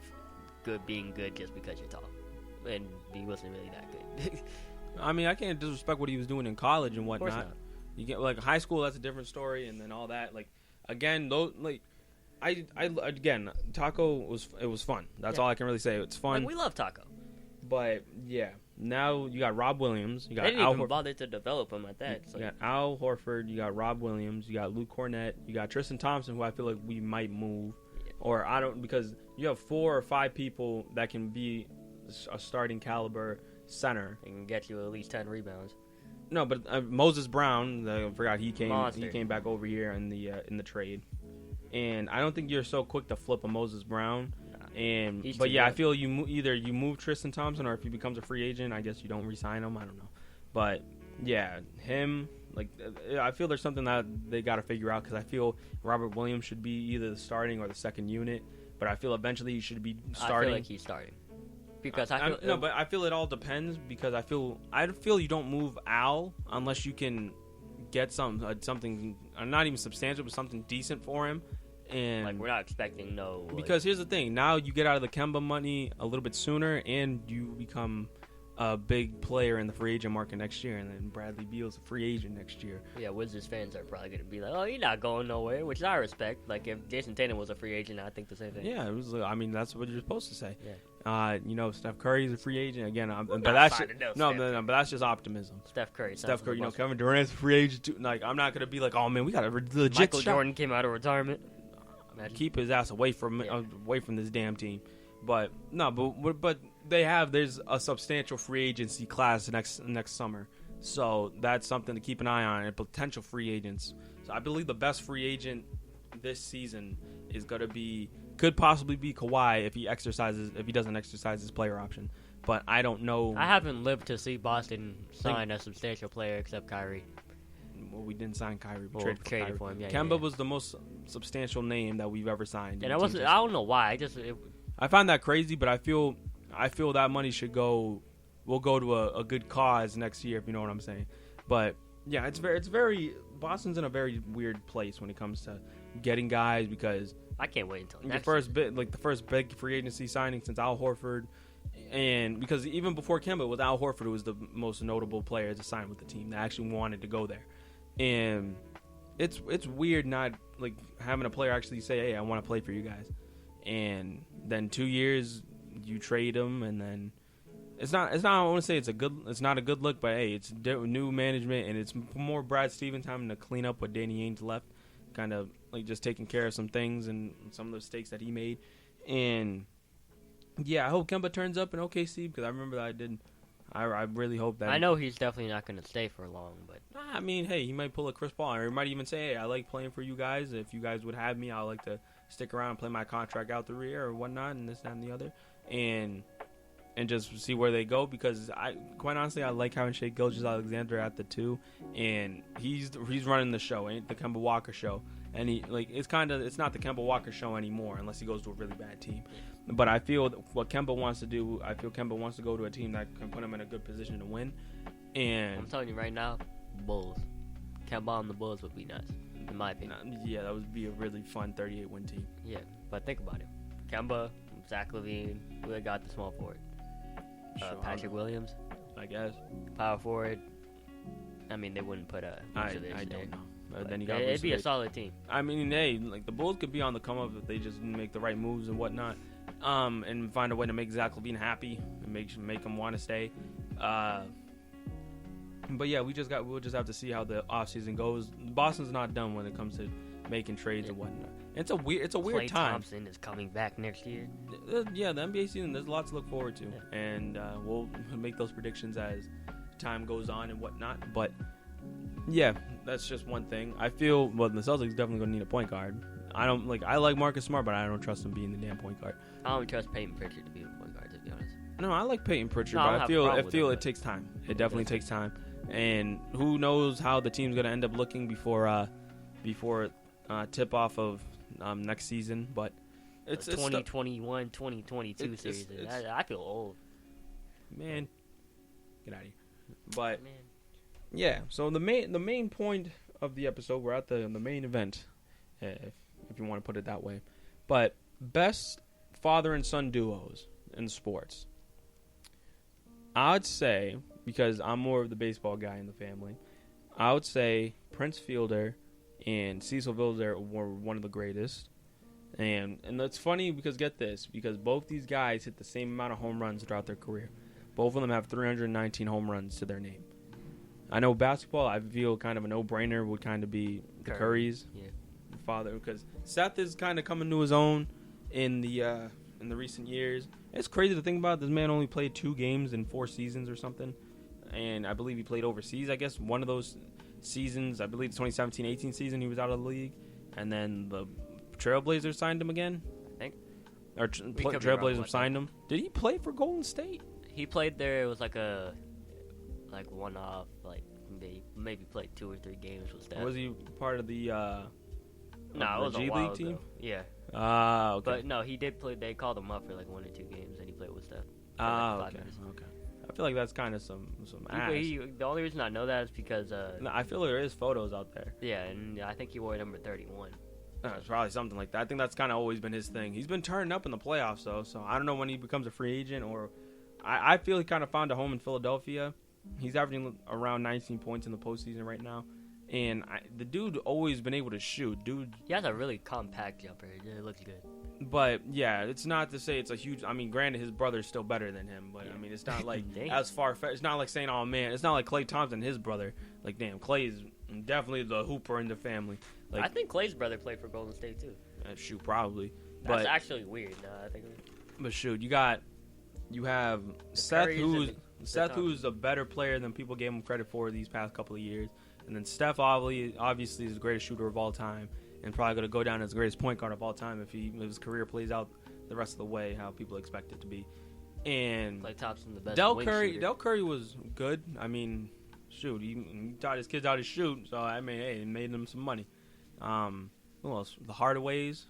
being good just because you're tall, and he wasn't really that good. I mean, I can't disrespect what he was doing in college and whatnot. Of course not. You get like high school, that's a different story, and then all that. Like again, those Taco was fun. That's all I can really say. It's fun. We love Taco. But yeah, now you got Rob Williams. You got they didn't even bother to develop him at that. You got Al Horford. You got Rob Williams. You got Luke Cornett. You got Tristan Thompson, who I feel like we might move, or I don't, because you have 4 or 5 people that can be a starting caliber center and can get you at least 10 rebounds. No, but Moses Brown, I forgot he came. Monster. He came back over here in the trade, and I don't think you're so quick to flip a Moses Brown. But yeah, I feel either you move Tristan Thompson, or if he becomes a free agent, I guess you don't re-sign him. I don't know, but yeah, him, like, I feel there's something that they got to figure out, because I feel Robert Williams should be either the starting or the second unit, but I feel eventually he should be starting. I feel like he's starting because but I feel it all depends, because I feel you don't move Al unless you can get something not even substantial, but something decent for him. And like, we're not expecting because here's the thing, now you get out of the Kemba money a little bit sooner, and you become a big player in the free agent market next year, and then Bradley Beal's a free agent next year. Yeah, Wizards fans are probably going to be like, oh, he's not going nowhere, which I respect. Like, if Jason Tatum was a free agent, I think the same thing. Yeah, it was. I mean, that's what you're supposed to say. Yeah. Steph Curry's a free agent again. But that's just optimism. Steph Curry. Kevin Durant's a free agent too. Like, I'm not gonna be like, oh man, we got a legit Michael shot. Jordan came out of retirement. Keep his ass away from this damn team. But no, but there's a substantial free agency class next summer, so that's something to keep an eye on, and potential free agents. So I believe the best free agent this season is could possibly be Kawhi if he doesn't exercise his player option. But I don't know. I haven't lived to see Boston sign a substantial player except Kyrie. Well, we didn't sign Kyrie. We traded for him. Yeah, Kemba was the most substantial name that we've ever signed. And I don't know why. I find that crazy, but I feel that money will go to a good cause next year, if you know what I'm saying. But yeah, it's very Boston's in a very weird place when it comes to getting guys, because I can't wait until the first big free agency signing since Al Horford, and because even before Kemba with Al Horford, who was the most notable player to sign with the team that actually wanted to go there, and it's weird not like having a player actually say, hey, I want to play for you guys. And then 2 years you trade him, and then it's not. I want to say it's not a good look, but hey, it's new management, and it's more Brad Stevens having to clean up what Danny Ainge left, kind of like just taking care of some things and some of the mistakes that he made. And yeah, I hope Kemba turns up in OKC, because I remember that I did. I really hope that. I know he's definitely not going to stay for long, but I mean, hey, he might pull a Chris Paul, or he might even say, hey, I like playing for you guys. If you guys would have me, I'd like to stick around and play my contract out the year or whatnot, and this, that, and the other, and just see where they go, because quite honestly, I like having Shai Gilgeous-Alexander at the 2, and he's running the show, ain't the Kemba Walker show, and it's not the Kemba Walker show anymore unless he goes to a really bad team. But I feel what Kemba wants to do, Kemba wants to go to a team that can put him in a good position to win. And I'm telling you right now, Bulls. Kemba on the Bulls would be nice, in my opinion. Yeah, that would be a really fun 38-win team. Yeah, but think about it. Kemba, Zach LaVine, who got the small forward? Patrick Williams, I guess. Power forward. I mean, they wouldn't put a. I don't know. But then it'd be a solid team. I mean, hey, like the Bulls could be on the come up if they just make the right moves and whatnot, and find a way to make Zach LaVine happy and make him want to stay. But yeah, we'll just have to see how the offseason goes. Boston's not done when it comes to making trades and whatnot. It's a weird Klay time. Thompson is coming back next year. Yeah, the NBA season, there's a lot to look forward to, and we'll make those predictions as time goes on and whatnot. But yeah, that's just one thing. I feel the Celtics definitely gonna need a point guard. I like Marcus Smart, but I don't trust him being the damn point guard. I don't trust Peyton Pritchard to be the point guard, to be honest. No, I like Peyton Pritchard, but I feel it takes time. It definitely takes time, and who knows how the team's gonna end up looking before tip off of next season. But it's 2021, 2022 series. I feel old. Man, get out of here. But yeah, so the main point of the episode, we're at the main event, if you want to put it that way. But best father and son duos in sports. I'd say, because I'm more of the baseball guy in the family, I would say Prince Fielder and Cecil Fielder were one of the greatest. And it's funny because because both these guys hit the same amount of home runs throughout their career. Both of them have 319 home runs to their name. I know basketball, I feel kind of a no-brainer would kind of be the Currys. Yeah. Father, because Seth is kind of coming to his own in the recent years. It's crazy to think about. This man only played 2 games in 4 seasons or something, and I believe he played overseas. I guess one of those seasons, I believe the 2017-18 season, he was out of the league, and then the Trailblazers signed him again. I think. Or Trailblazers signed him. Did he play for Golden State? He played there. It was like one-off. Like they maybe played 2 or 3 games with Steph. Was he part of the? No, it was G a while League team. ago. Yeah. Okay. But no, he did play. They called him up for like 1 or 2 games, and he played with Steph. Okay. I feel like that's kind of some ass. The only reason I know that is because no, I feel like there is photos out there. Yeah, and I think he wore number 31. It's probably something like that. I think that's kind of always been his thing. He's been turning up in the playoffs though, so I don't know when he becomes a free agent or I feel he kind of found a home in Philadelphia. He's averaging around 19 points in the postseason right now. And the dude always been able to shoot. He has a really compact jumper. It looks good. But, yeah, it's not to say it's a huge... I mean, granted, his brother's still better than him. But, I mean, it's not like as far-fetched. It's not like saying, oh, man. It's not like Klay Thompson, his brother. Like, damn, Klay is definitely the hooper in the family. Like, I think Klay's brother played for Golden State, too. Shoot, probably. That's actually weird. I think. But, shoot, you have Seth, who's a better player than people gave him credit for these past couple of years. And then Steph obviously is the greatest shooter of all time and probably going to go down as the greatest point guard of all time if his career plays out the rest of the way how people expect it to be. And Klay Thompson, the best Del Curry was good. I mean, shoot, he taught his kids how to shoot, so I mean, hey, it made them some money. Who else? The Hardaways.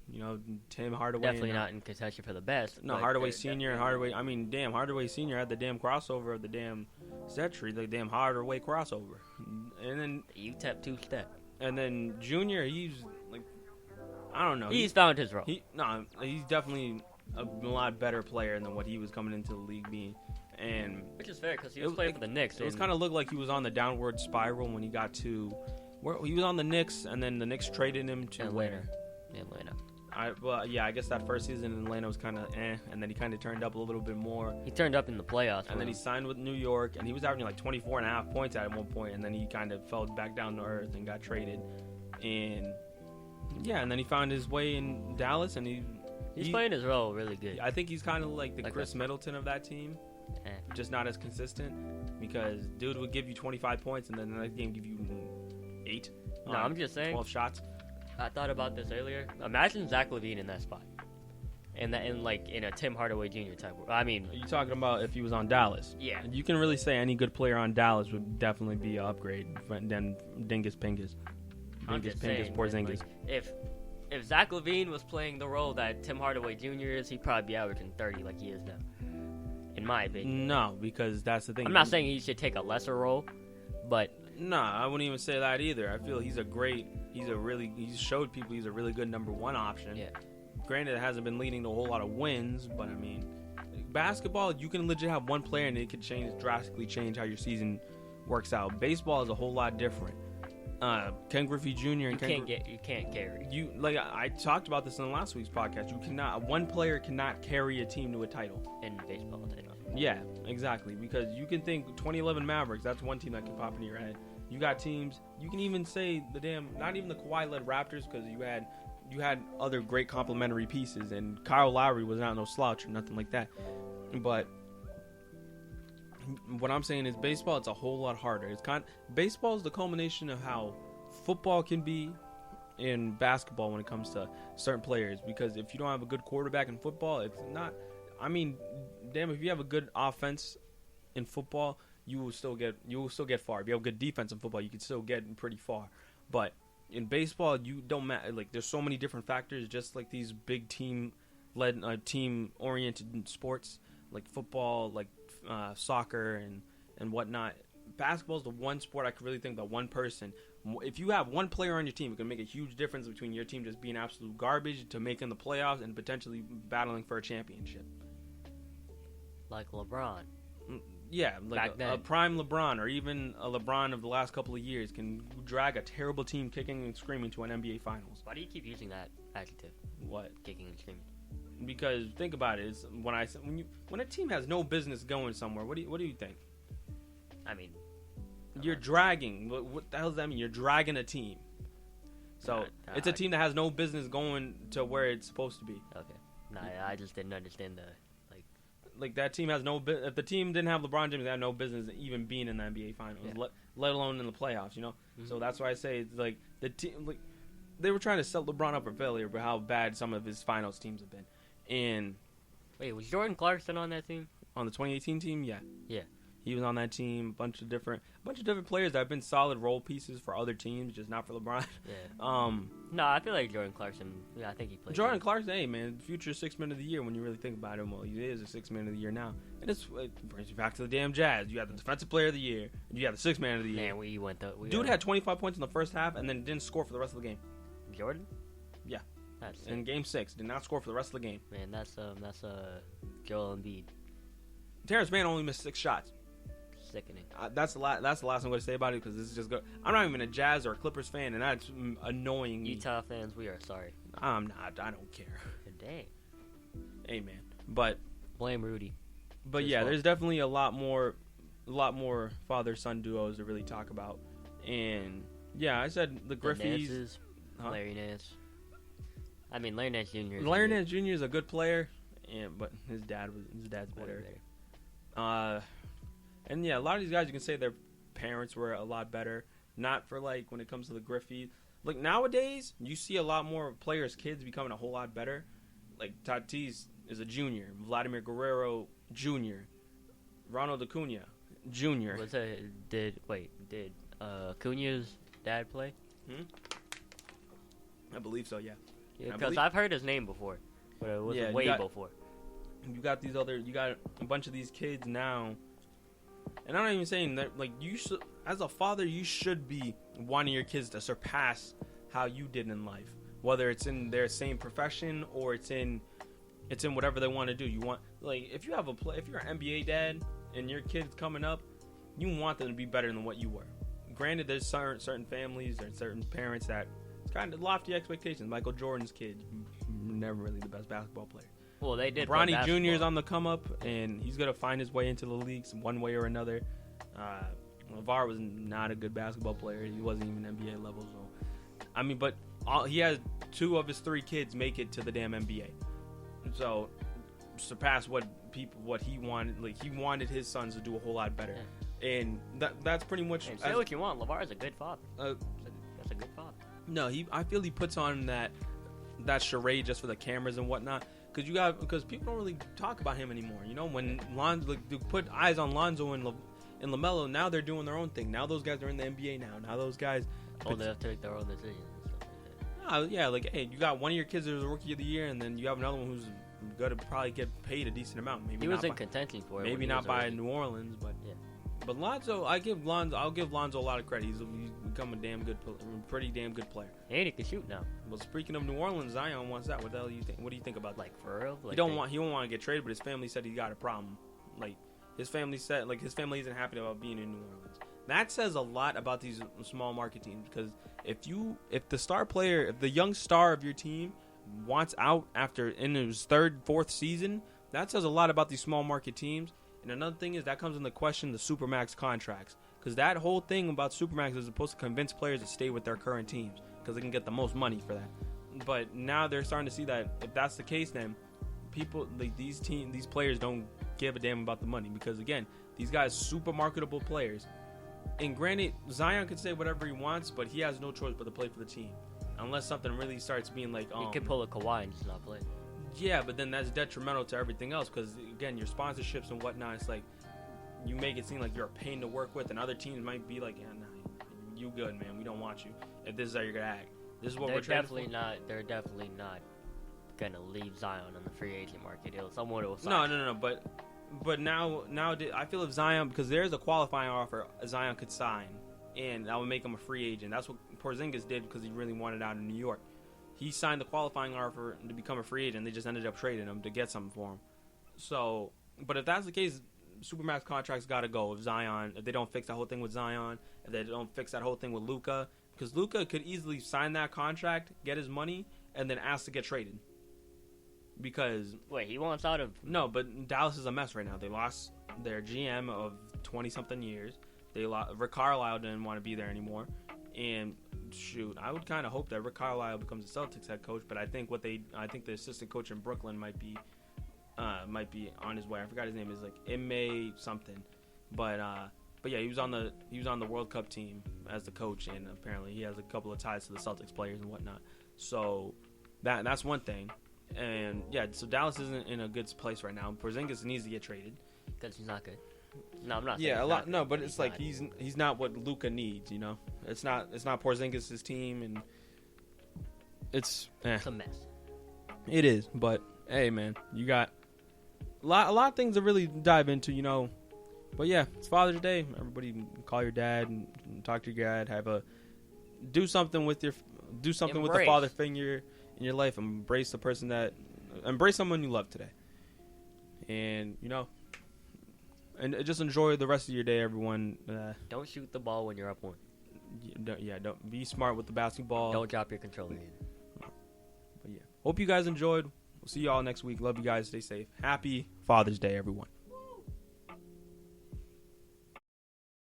You know, Tim Hardaway. Definitely not in contention for the best. No, Hardaway Sr. and Hardaway. I mean, damn, Hardaway Sr. had the damn crossover of the damn century, the damn Hardaway crossover. And then UTEP two-step. And then Junior, he's like, I don't know. He's found his role. He's definitely a lot better player than what he was coming into the league being. And which is fair because he was playing for the Knicks. It was kind of looked like he was on the downward spiral when he got to where he was on the Knicks, and then the Knicks traded him to Atlanta. I guess that first season in Atlanta was kind of and then he kind of turned up a little bit more. He turned up in the playoffs. And then he signed with New York, and he was averaging like 24.5 points at one point, and then he kind of fell back down to earth and got traded. And and then he found his way in Dallas, and he's playing his role really good. I think he's kind of like the Chris Middleton of that team, just not as consistent because dude would give you 25 points, and then the next game give you 8. No, I'm just saying 12 shots. I thought about this earlier. Imagine Zach LaVine in that spot, in a Tim Hardaway Jr. type. I mean, are you talking about if he was on Dallas? Yeah. You can really say any good player on Dallas would definitely be an upgrade than Dingus Pingus. Porzingis. Like, if Zach LaVine was playing the role that Tim Hardaway Jr. is, he'd probably be averaging 30 like he is now. In my opinion. No, because that's the thing. I'm not saying he should take a lesser role, but no, I wouldn't even say that either. I feel he's showed people he's a really good number one option. Yeah. Granted, it hasn't been leading to a whole lot of wins, but I mean, basketball, you can legit have one player and it could drastically change how your season works out. Baseball is a whole lot different. Ken Griffey Jr. and you can't carry. I talked about this in last week's podcast. One player cannot carry a team to a title In baseball, Yeah, exactly. Because you can think 2011 Mavericks. That's one team that can pop into your head. You got teams. You can even say not even the Kawhi-led Raptors, because you had other great complementary pieces, and Kyle Lowry was not no slouch or nothing like that. But what I'm saying is baseball, it's a whole lot harder. Baseball is the culmination of how football can be in basketball when it comes to certain players. Because if you don't have a good quarterback in football, it's not. I mean, damn, if you have a good offense in football, you will still get far. If you have good defense in football, you can still get pretty far. But in baseball, you don't matter. Like, there's so many different factors, just like these big team-led, team-oriented sports, like football, like soccer and whatnot. Basketball is the one sport I could really think that one person. If you have one player on your team, it can make a huge difference between your team just being absolute garbage to making the playoffs and potentially battling for a championship. Like LeBron. Yeah, like a prime LeBron, or even a LeBron of the last couple of years can drag a terrible team kicking and screaming to an NBA Finals. Why do you keep using that adjective? What? Kicking and screaming. Because think about it, it's when a team has no business going somewhere, what do you think? I mean, you're dragging. What the hell does that mean? You're dragging a team. So it's a team that has no business going to where it's supposed to be. Okay. No, I just didn't understand the. Like that team has no. If the team didn't have LeBron James, they had no business even being in the NBA Finals, let alone in the playoffs. You know, so that's why I say it's like the team. Like they were trying to set LeBron up for failure, but how bad some of his Finals teams have been. And wait, was Jordan Clarkson on that team? On the 2018 team, yeah. He was on that team. A bunch of different players that have been solid role pieces for other teams, just not for LeBron. Yeah. No, I feel like Jordan Clarkson. Yeah, I think he played. Jordan Clarkson, hey man, future Sixth Man of the Year. When you really think about him, well, he is a Sixth Man of the Year now, and it brings you back to the damn Jazz. You have the Defensive Player of the Year, and you have the Sixth Man of the Year. Man, Dude had 25 points in the first half, and then didn't score for the rest of the game. Jordan? Yeah. That's in Game 6, did not score for the rest of the game. Man, that's Joel Embiid. Terrence Mann only missed 6 shots. Sickening. That's the last I'm going to say about it because this is just good. I'm not even a Jazz or a Clippers fan, and that's annoying me. Utah fans, we are sorry. I'm not. I don't care. Dang. Amen. But blame Rudy. But yeah, there's definitely a lot more father-son duos to really talk about. And yeah, I said the Griffeys. Larry Nance. I mean, Larry Nance Jr. Larry Nance Jr. is a good player, but his dad's better. And yeah, a lot of these guys you can say their parents were a lot better. Not for like when it comes to the Griffeys. Like nowadays, you see a lot more players' kids becoming a whole lot better. Like Tatis is a junior, Vladimir Guerrero Jr., Ronald Acuna Jr. Did Acuna's dad play? I believe so. Yeah. Because I've heard his name before, but it was before. You got a bunch of these kids now. And I'm not even saying that, like, you should, as a father, you should be wanting your kids to surpass how you did in life, whether it's in their same profession or it's in whatever they want to do. You want, like, if you're an NBA dad and your kid's coming up, you want them to be better than what you were. Granted, there's certain families or certain parents that it's kind of lofty expectations. Michael Jordan's kid, never really the best basketball player. Well, they did. Bronny Jr. is on the come up, and he's gonna find his way into the leagues one way or another. LeVar was not a good basketball player; he wasn't even NBA level. So, I mean, but he has 2 of his 3 kids make it to the damn NBA. So, surpass what he wanted. Like he wanted his sons to do a whole lot better, and that's pretty much. And say what you want, LeVar is a good father. That's a good father. No, I feel he puts on that charade just for the cameras and whatnot. Because people don't really talk about him anymore. You know, when they put eyes on Lonzo and LaMelo, now they're doing their own thing. Now those guys are in the NBA now. Now those guys... they have to make their own decisions and stuff like that. Yeah, like, hey, you got one of your kids that was a Rookie of the Year, and then you have another one who's going to probably get paid a decent amount. Maybe he was in contention for it. Maybe not by New Orleans, but... Yeah. But Lonzo, I'll give Lonzo a lot of credit. He's become a pretty damn good player. And he can shoot now. Well, speaking of New Orleans, Zion wants that. What the hell do you think? What do you think about that? Like, for real? Like he won't want to get traded, but his family said he got a problem. Like his family isn't happy about being in New Orleans. That says a lot about these small market teams, because if the young star of your team wants out in his 3rd, 4th season, that says a lot about these small market teams. And another thing is that comes into question the Supermax contracts, because that whole thing about Supermax is supposed to convince players to stay with their current teams because they can get the most money for that. But now they're starting to see that if that's the case, then people like these players don't give a damn about the money, because again, these guys super marketable players. And granted, Zion can say whatever he wants, but he has no choice but to play for the team, unless something really starts being like, he can pull a Kawhi and just not play. Yeah, but then that's detrimental to everything else, because again, your sponsorships and whatnot, it's like you make it seem like you're a pain to work with, and other teams might be like, yeah, nah, you good, man, we don't want you if this is how you're gonna act. This is what we're definitely not. They're definitely not gonna leave Zion on the free agent market. Someone will sign. No. But now I feel if Zion, because there's a qualifying offer Zion could sign, and that would make him a free agent. That's what Porzingis did because he really wanted out of New York. He signed the qualifying offer to become a free agent. They just ended up trading him to get something for him. So, but if that's the case, Supermax contracts got to go. If they don't fix that whole thing with Zion, if they don't fix that whole thing with Luka, because Luka could easily sign that contract, get his money, and then ask to get traded. Because wait, he wants out of but Dallas is a mess right now. They lost their GM of 20-something years. Rick Carlisle didn't want to be there anymore, and shoot, I would kind of hope that Rick Carlisle becomes the Celtics head coach, but I think the assistant coach in Brooklyn might be on his way. I forgot his name is like Ime something, but yeah, he was on the World Cup team as the coach, and apparently he has a couple of ties to the Celtics players and whatnot. So that's one thing, and yeah, so Dallas isn't in a good place right now. Porzingis needs to get traded because he's not good. No, I'm not. Yeah, a lot. No, but it's like he's not what Luka needs. You know, it's not Porzingis' team, and it's a mess. It is, but hey, man, you got a lot of things to really dive into. You know, but yeah, it's Father's Day. Everybody call your dad and talk to your dad. Do something with the father figure in your life. Embrace someone you love today, and you know. and just enjoy the rest of your day, everyone. Don't shoot the ball when you're up one. Don't be smart with the basketball. Don't drop your controller in. But yeah, hope you guys enjoyed. We'll see y'all next week. Love you guys. Stay safe. Happy Father's Day, everyone.